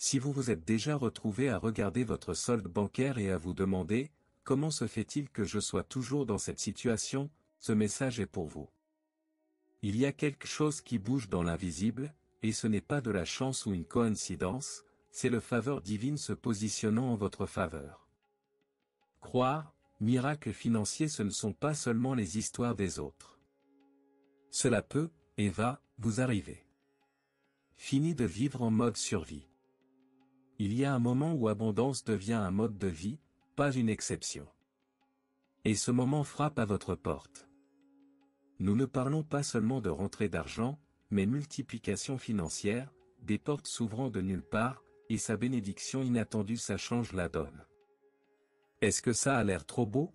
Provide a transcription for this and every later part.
Si vous vous êtes déjà retrouvé à regarder votre solde bancaire et à vous demander « Comment se fait-il que je sois toujours dans cette situation ?», ce message est pour vous. Il y a quelque chose qui bouge dans l'invisible, et ce n'est pas de la chance ou une coïncidence, c'est le faveur divine se positionnant en votre faveur. Croire, miracle financier, ce ne sont pas seulement les histoires des autres. Cela peut, et va, vous arriver. Fini de vivre en mode survie. Il y a un moment où abondance devient un mode de vie, pas une exception. Et ce moment frappe à votre porte. Nous ne parlons pas seulement de rentrée d'argent, mais multiplication financière, des portes s'ouvrant de nulle part, et sa bénédiction inattendue, ça change la donne. Est-ce que ça a l'air trop beau?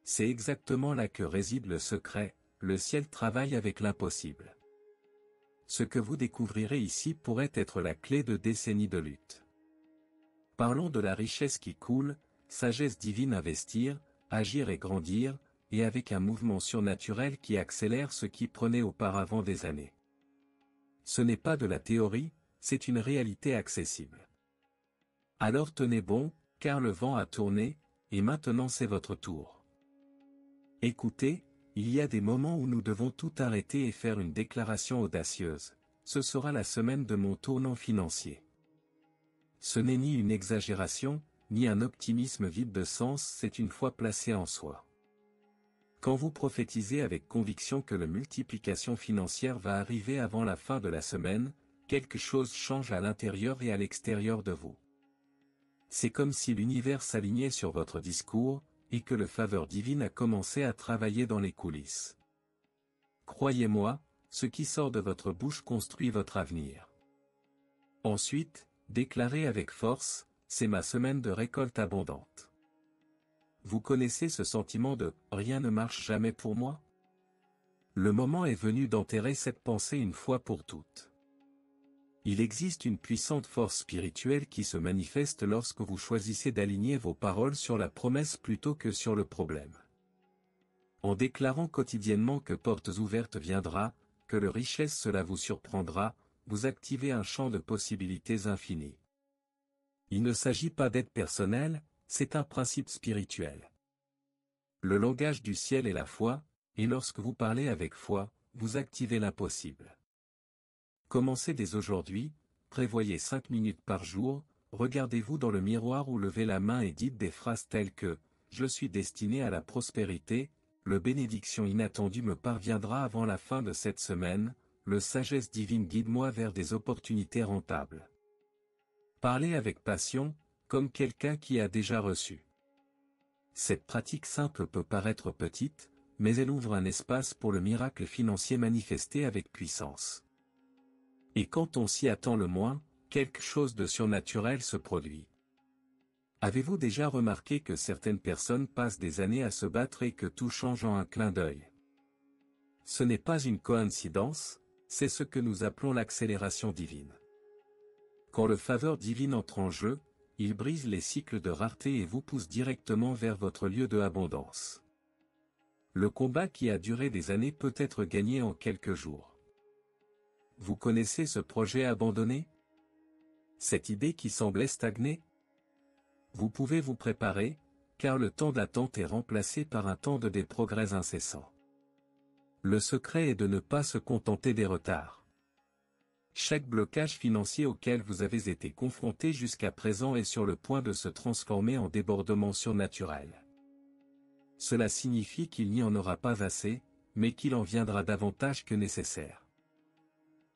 C'est exactement là que réside le secret, le ciel travaille avec l'impossible. Ce que vous découvrirez ici pourrait être la clé de décennies de lutte. Parlons de la richesse qui coule, sagesse divine, investir, agir et grandir, et avec un mouvement surnaturel qui accélère ce qui prenait auparavant des années. Ce n'est pas de la théorie, c'est une réalité accessible. Alors tenez bon, car le vent a tourné, et maintenant c'est votre tour. Écoutez, il y a des moments où nous devons tout arrêter et faire une déclaration audacieuse. Ce sera la semaine de mon tournant financier. Ce n'est ni une exagération, ni un optimisme vide de sens, c'est une foi placée en soi. Quand vous prophétisez avec conviction que la multiplication financière va arriver avant la fin de la semaine, quelque chose change à l'intérieur et à l'extérieur de vous. C'est comme si l'univers s'alignait sur votre discours, et que le faveur divine a commencé à travailler dans les coulisses. Croyez-moi, ce qui sort de votre bouche construit votre avenir. Ensuite, déclarez avec force, c'est ma semaine de récolte abondante. Vous connaissez ce sentiment de « rien ne marche jamais pour moi ». Le moment est venu d'enterrer cette pensée une fois pour toutes. Il existe une puissante force spirituelle qui se manifeste lorsque vous choisissez d'aligner vos paroles sur la promesse plutôt que sur le problème. En déclarant quotidiennement que portes ouvertes viendra, que le richesse cela vous surprendra, vous activez un champ de possibilités infinies. Il ne s'agit pas d'aide personnelle, c'est un principe spirituel. Le langage du ciel est la foi, et lorsque vous parlez avec foi, vous activez l'impossible. Commencez dès aujourd'hui, prévoyez 5 minutes par jour, regardez-vous dans le miroir ou levez la main et dites des phrases telles que « Je suis destiné à la prospérité », le bénédiction inattendue me parviendra avant la fin de cette semaine, le sagesse divine guide-moi vers des opportunités rentables. Parlez avec passion, comme quelqu'un qui a déjà reçu. Cette pratique simple peut paraître petite, mais elle ouvre un espace pour le miracle financier manifesté avec puissance. Et quand on s'y attend le moins, quelque chose de surnaturel se produit. Avez-vous déjà remarqué que certaines personnes passent des années à se battre et que tout change en un clin d'œil? Ce n'est pas une coïncidence, c'est ce que nous appelons l'accélération divine. Quand le faveur divine entre en jeu, il brise les cycles de rareté et vous pousse directement vers votre lieu de abondance. Le combat qui a duré des années peut être gagné en quelques jours. Vous connaissez ce projet abandonné? Cette idée qui semblait stagner? Vous pouvez vous préparer, car le temps d'attente est remplacé par un temps de progrès incessant. Le secret est de ne pas se contenter des retards. Chaque blocage financier auquel vous avez été confronté jusqu'à présent est sur le point de se transformer en débordement surnaturel. Cela signifie qu'il n'y en aura pas assez, mais qu'il en viendra davantage que nécessaire.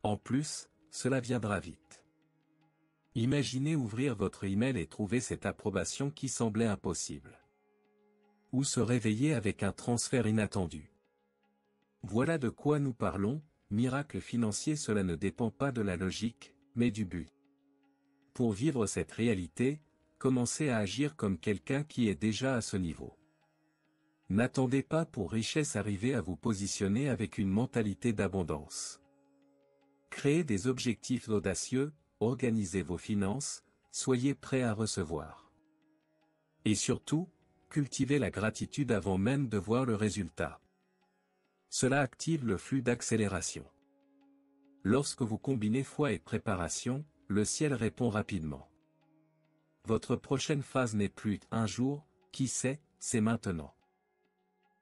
En plus, cela viendra vite. Imaginez ouvrir votre email et trouver cette approbation qui semblait impossible. Ou se réveiller avec un transfert inattendu. Voilà de quoi nous parlons, miracle financier, cela ne dépend pas de la logique, mais du but. Pour vivre cette réalité, commencez à agir comme quelqu'un qui est déjà à ce niveau. N'attendez pas pour richesse arriver à vous positionner avec une mentalité d'abondance. Créez des objectifs audacieux, organisez vos finances, soyez prêts à recevoir. Et surtout, cultivez la gratitude avant même de voir le résultat. Cela active le flux d'accélération. Lorsque vous combinez foi et préparation, le ciel répond rapidement. Votre prochaine phase n'est plus un jour, qui sait, c'est maintenant.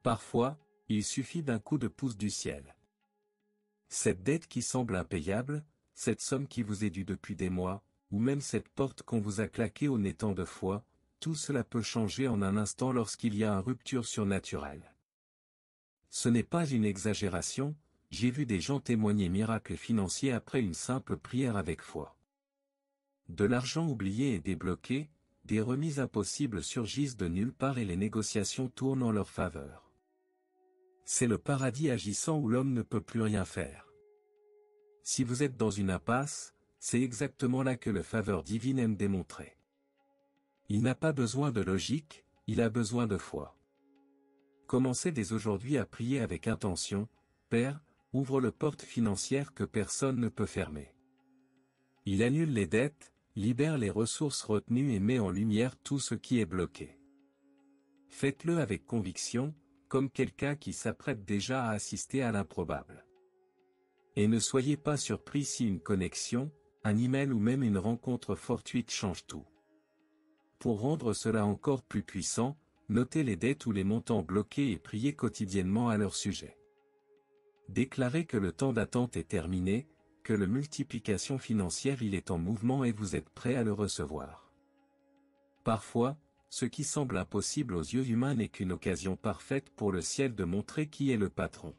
Parfois, il suffit d'un coup de pouce du ciel. Cette dette qui semble impayable, cette somme qui vous est due depuis des mois, ou même cette porte qu'on vous a claquée au nez tant de fois, tout cela peut changer en un instant lorsqu'il y a une rupture surnaturelle. Ce n'est pas une exagération, j'ai vu des gens témoigner miracles financiers après une simple prière avec foi. De l'argent oublié et débloqué, des remises impossibles surgissent de nulle part et les négociations tournent en leur faveur. C'est le paradis agissant où l'homme ne peut plus rien faire. Si vous êtes dans une impasse, c'est exactement là que la faveur divine aime démontrer. Il n'a pas besoin de logique, il a besoin de foi. Commencez dès aujourd'hui à prier avec intention, Père, ouvre le porte financière que personne ne peut fermer. Il annule les dettes, libère les ressources retenues et met en lumière tout ce qui est bloqué. Faites-le avec conviction, comme quelqu'un qui s'apprête déjà à assister à l'improbable. Et ne soyez pas surpris si une connexion, un email ou même une rencontre fortuite change tout. Pour rendre cela encore plus puissant, notez les dettes ou les montants bloqués et priez quotidiennement à leur sujet. Déclarez que le temps d'attente est terminé, que la multiplication financière il est en mouvement et vous êtes prêt à le recevoir. Parfois, ce qui semble impossible aux yeux humains n'est qu'une occasion parfaite pour le ciel de montrer qui est le patron.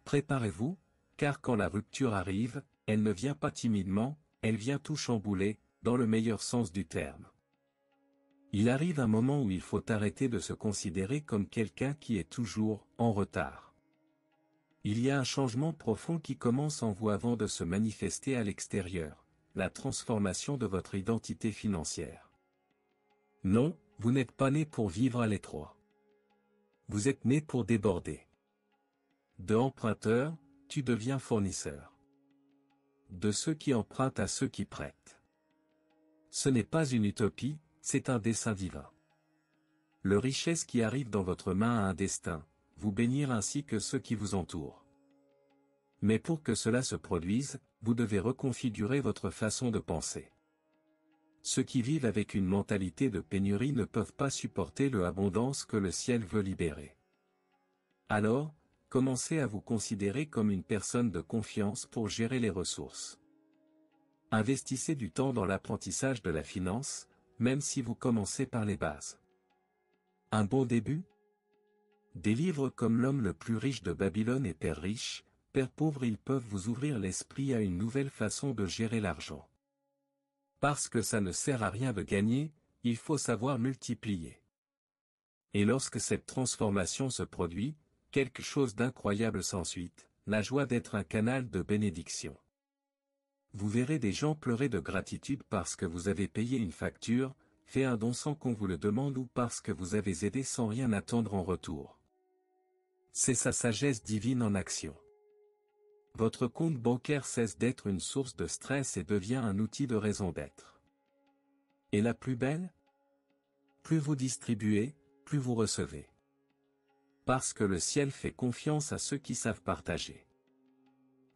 Préparez-vous, car quand la rupture arrive, elle ne vient pas timidement, elle vient tout chambouler, dans le meilleur sens du terme. Il arrive un moment où il faut arrêter de se considérer comme quelqu'un qui est toujours en retard. Il y a un changement profond qui commence en vous avant de se manifester à l'extérieur, la transformation de votre identité financière. Non, vous n'êtes pas né pour vivre à l'étroit. Vous êtes né pour déborder. De emprunteur, tu deviens fournisseur. De ceux qui empruntent à ceux qui prêtent. Ce n'est pas une utopie, c'est un dessein divin. Le richesse qui arrive dans votre main a un destin, vous bénir ainsi que ceux qui vous entourent. Mais pour que cela se produise, vous devez reconfigurer votre façon de penser. Ceux qui vivent avec une mentalité de pénurie ne peuvent pas supporter l'abondance que le ciel veut libérer. Alors, commencez à vous considérer comme une personne de confiance pour gérer les ressources. Investissez du temps dans l'apprentissage de la finance, même si vous commencez par les bases. Un bon début? Des livres comme L'homme le plus riche de Babylone et Père riche, Père pauvre, ils peuvent vous ouvrir l'esprit à une nouvelle façon de gérer l'argent. Parce que ça ne sert à rien de gagner, il faut savoir multiplier. Et lorsque cette transformation se produit, quelque chose d'incroyable s'ensuit, la joie d'être un canal de bénédiction. Vous verrez des gens pleurer de gratitude parce que vous avez payé une facture, fait un don sans qu'on vous le demande ou parce que vous avez aidé sans rien attendre en retour. C'est sa sagesse divine en action. Votre compte bancaire cesse d'être une source de stress et devient un outil de raison d'être. Et la plus belle? Plus vous distribuez, plus vous recevez. Parce que le ciel fait confiance à ceux qui savent partager.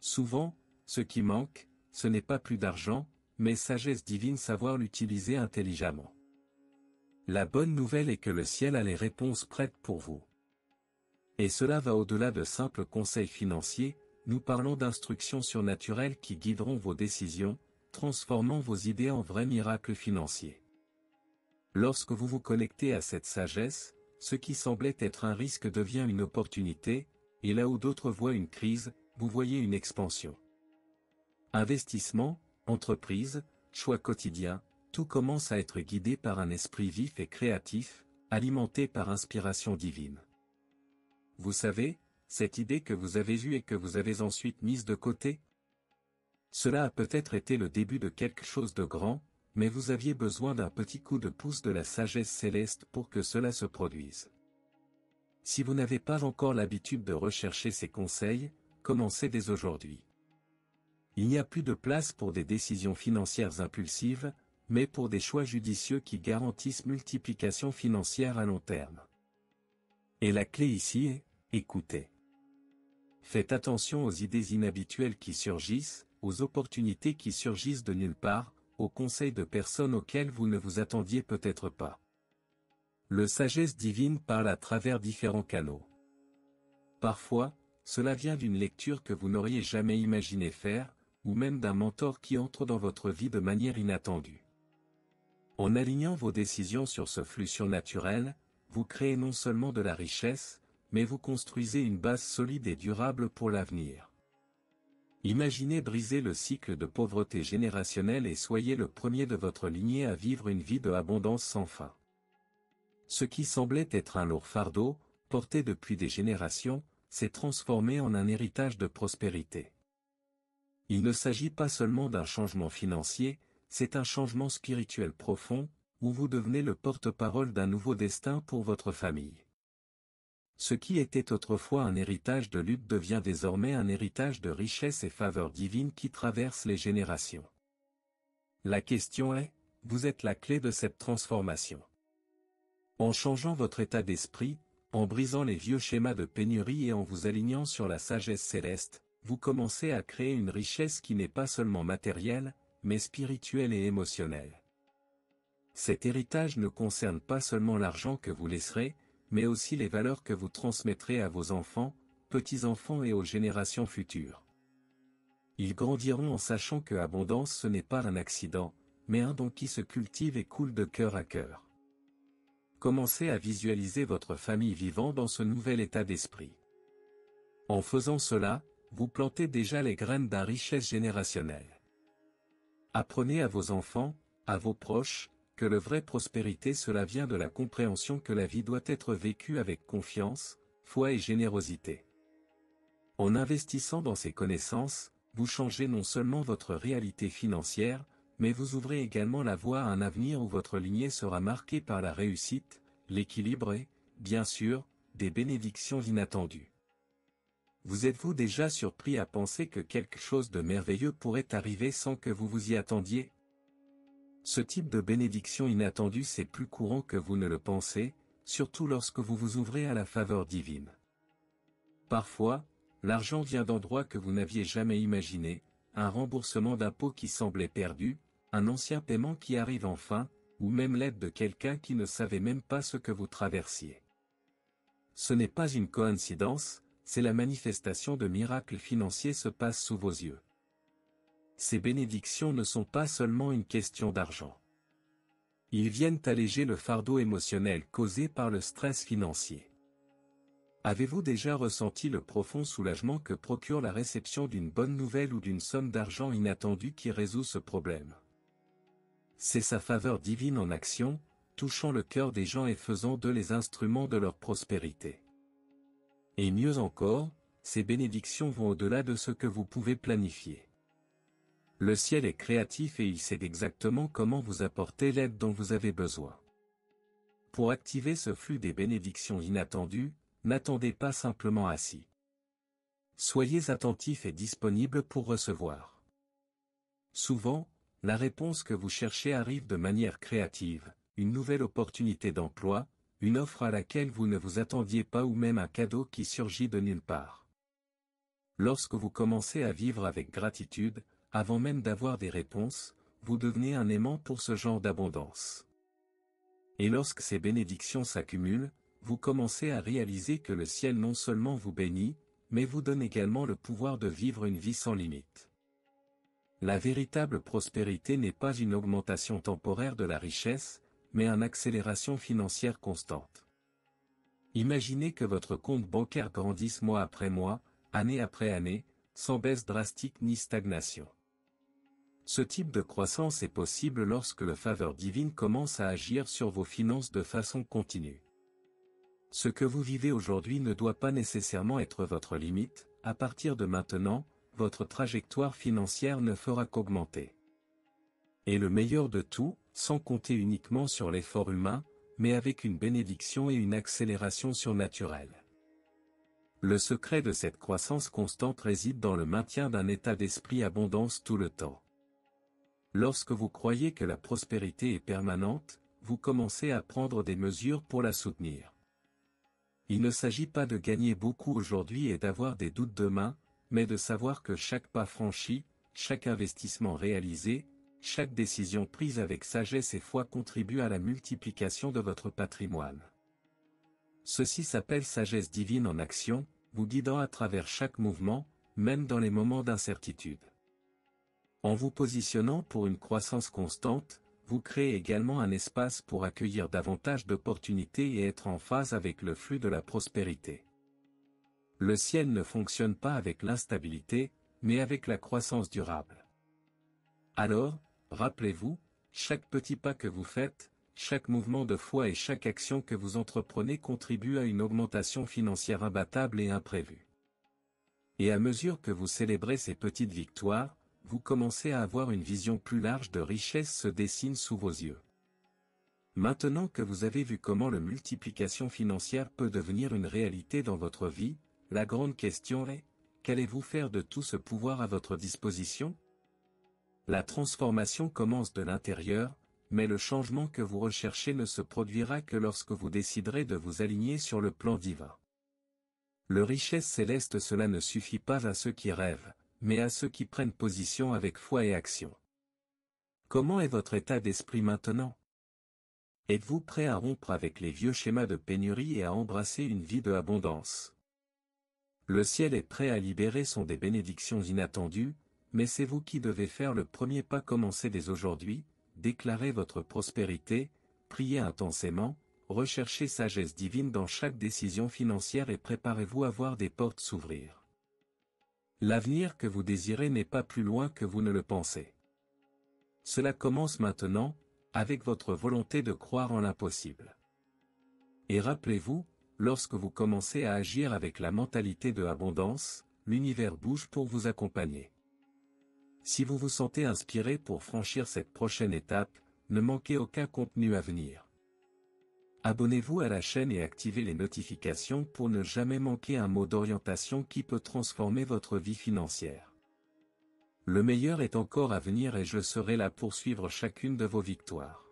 Souvent, ce qui manque, ce n'est pas plus d'argent, mais sagesse divine, savoir l'utiliser intelligemment. La bonne nouvelle est que le ciel a les réponses prêtes pour vous. Et cela va au-delà de simples conseils financiers, nous parlons d'instructions surnaturelles qui guideront vos décisions, transformant vos idées en vrais miracles financiers. Lorsque vous vous connectez à cette sagesse, ce qui semblait être un risque devient une opportunité, et là où d'autres voient une crise, vous voyez une expansion. Investissement, entreprise, choix quotidien, tout commence à être guidé par un esprit vif et créatif, alimenté par inspiration divine. Vous savez, cette idée que vous avez eue et que vous avez ensuite mise de côté? Cela a peut-être été le début de quelque chose de grand, mais vous aviez besoin d'un petit coup de pouce de la sagesse céleste pour que cela se produise. Si vous n'avez pas encore l'habitude de rechercher ces conseils, commencez dès aujourd'hui. Il n'y a plus de place pour des décisions financières impulsives, mais pour des choix judicieux qui garantissent multiplication financière à long terme. Et la clé ici est, écoutez. Faites attention aux idées inhabituelles qui surgissent, aux opportunités qui surgissent de nulle part, aux conseils de personnes auxquelles vous ne vous attendiez peut-être pas. Le sagesse divine parle à travers différents canaux. Parfois, cela vient d'une lecture que vous n'auriez jamais imaginé faire, ou même d'un mentor qui entre dans votre vie de manière inattendue. En alignant vos décisions sur ce flux surnaturel, vous créez non seulement de la richesse, mais vous construisez une base solide et durable pour l'avenir. Imaginez briser le cycle de pauvreté générationnelle et soyez le premier de votre lignée à vivre une vie de abondance sans fin. Ce qui semblait être un lourd fardeau, porté depuis des générations, s'est transformé en un héritage de prospérité. Il ne s'agit pas seulement d'un changement financier, c'est un changement spirituel profond, où vous devenez le porte-parole d'un nouveau destin pour votre famille. Ce qui était autrefois un héritage de lutte devient désormais un héritage de richesse et faveur divine qui traverse les générations. La question est, vous êtes la clé de cette transformation. En changeant votre état d'esprit, en brisant les vieux schémas de pénurie et en vous alignant sur la sagesse céleste, vous commencez à créer une richesse qui n'est pas seulement matérielle, mais spirituelle et émotionnelle. Cet héritage ne concerne pas seulement l'argent que vous laisserez, mais aussi les valeurs que vous transmettrez à vos enfants, petits-enfants et aux générations futures. Ils grandiront en sachant que abondance ce n'est pas un accident, mais un don qui se cultive et coule de cœur à cœur. Commencez à visualiser votre famille vivant dans ce nouvel état d'esprit. En faisant cela, vous plantez déjà les graines d'une richesse générationnelle. Apprenez à vos enfants, à vos proches, que la vraie prospérité cela vient de la compréhension que la vie doit être vécue avec confiance, foi et générosité. En investissant dans ces connaissances, vous changez non seulement votre réalité financière, mais vous ouvrez également la voie à un avenir où votre lignée sera marquée par la réussite, l'équilibre et, bien sûr, des bénédictions inattendues. Vous êtes-vous déjà surpris à penser que quelque chose de merveilleux pourrait arriver sans que vous vous y attendiez? Ce type de bénédiction inattendue c'est plus courant que vous ne le pensez, surtout lorsque vous vous ouvrez à la faveur divine. Parfois, l'argent vient d'endroits que vous n'aviez jamais imaginés, un remboursement d'impôts qui semblait perdu, un ancien paiement qui arrive enfin, ou même l'aide de quelqu'un qui ne savait même pas ce que vous traversiez. Ce n'est pas une coïncidence, c'est la manifestation de miracles financiers se passe sous vos yeux. Ces bénédictions ne sont pas seulement une question d'argent. Ils viennent alléger le fardeau émotionnel causé par le stress financier. Avez-vous déjà ressenti le profond soulagement que procure la réception d'une bonne nouvelle ou d'une somme d'argent inattendue qui résout ce problème? C'est sa faveur divine en action, touchant le cœur des gens et faisant d'eux les instruments de leur prospérité. Et mieux encore, ces bénédictions vont au-delà de ce que vous pouvez planifier. Le ciel est créatif et il sait exactement comment vous apporter l'aide dont vous avez besoin. Pour activer ce flux des bénédictions inattendues, n'attendez pas simplement assis. Soyez attentif et disponible pour recevoir. Souvent, la réponse que vous cherchez arrive de manière créative, une nouvelle opportunité d'emploi, une offre à laquelle vous ne vous attendiez pas ou même un cadeau qui surgit de nulle part. Lorsque vous commencez à vivre avec gratitude, avant même d'avoir des réponses, vous devenez un aimant pour ce genre d'abondance. Et lorsque ces bénédictions s'accumulent, vous commencez à réaliser que le ciel non seulement vous bénit, mais vous donne également le pouvoir de vivre une vie sans limite. La véritable prospérité n'est pas une augmentation temporaire de la richesse, mais une accélération financière constante. Imaginez que votre compte bancaire grandisse mois après mois, année après année, sans baisse drastique ni stagnation. Ce type de croissance est possible lorsque la faveur divine commence à agir sur vos finances de façon continue. Ce que vous vivez aujourd'hui ne doit pas nécessairement être votre limite, à partir de maintenant, votre trajectoire financière ne fera qu'augmenter. Et le meilleur de tout, sans compter uniquement sur l'effort humain, mais avec une bénédiction et une accélération surnaturelle. Le secret de cette croissance constante réside dans le maintien d'un état d'esprit abondance tout le temps. Lorsque vous croyez que la prospérité est permanente, vous commencez à prendre des mesures pour la soutenir. Il ne s'agit pas de gagner beaucoup aujourd'hui et d'avoir des doutes demain, mais de savoir que chaque pas franchi, chaque investissement réalisé, chaque décision prise avec sagesse et foi contribue à la multiplication de votre patrimoine. Ceci s'appelle sagesse divine en action, vous guidant à travers chaque mouvement, même dans les moments d'incertitude. En vous positionnant pour une croissance constante, vous créez également un espace pour accueillir davantage d'opportunités et être en phase avec le flux de la prospérité. Le ciel ne fonctionne pas avec l'instabilité, mais avec la croissance durable. Alors, rappelez-vous, chaque petit pas que vous faites, chaque mouvement de foi et chaque action que vous entreprenez contribue à une augmentation financière imbattable et imprévue. Et à mesure que vous célébrez ces petites victoires, vous commencez à avoir une vision plus large de richesse se dessine sous vos yeux. Maintenant que vous avez vu comment la multiplication financière peut devenir une réalité dans votre vie, la grande question est, qu'allez-vous faire de tout ce pouvoir à votre disposition? La transformation commence de l'intérieur, mais le changement que vous recherchez ne se produira que lorsque vous déciderez de vous aligner sur le plan divin. Le richesse céleste, cela ne suffit pas à ceux qui rêvent, mais à ceux qui prennent position avec foi et action. Comment est votre état d'esprit maintenant? Êtes-vous prêt à rompre avec les vieux schémas de pénurie et à embrasser une vie de abondance? Le ciel est prêt à libérer des bénédictions inattendues, mais c'est vous qui devez faire le premier pas. Commencez dès aujourd'hui, déclarez votre prospérité, priez intensément, recherchez sagesse divine dans chaque décision financière et préparez-vous à voir des portes s'ouvrir. L'avenir que vous désirez n'est pas plus loin que vous ne le pensez. Cela commence maintenant, avec votre volonté de croire en l'impossible. Et rappelez-vous, lorsque vous commencez à agir avec la mentalité de abondance, l'univers bouge pour vous accompagner. Si vous vous sentez inspiré pour franchir cette prochaine étape, ne manquez aucun contenu à venir. Abonnez-vous à la chaîne et activez les notifications pour ne jamais manquer un mot d'orientation qui peut transformer votre vie financière. Le meilleur est encore à venir et je serai là pour suivre chacune de vos victoires.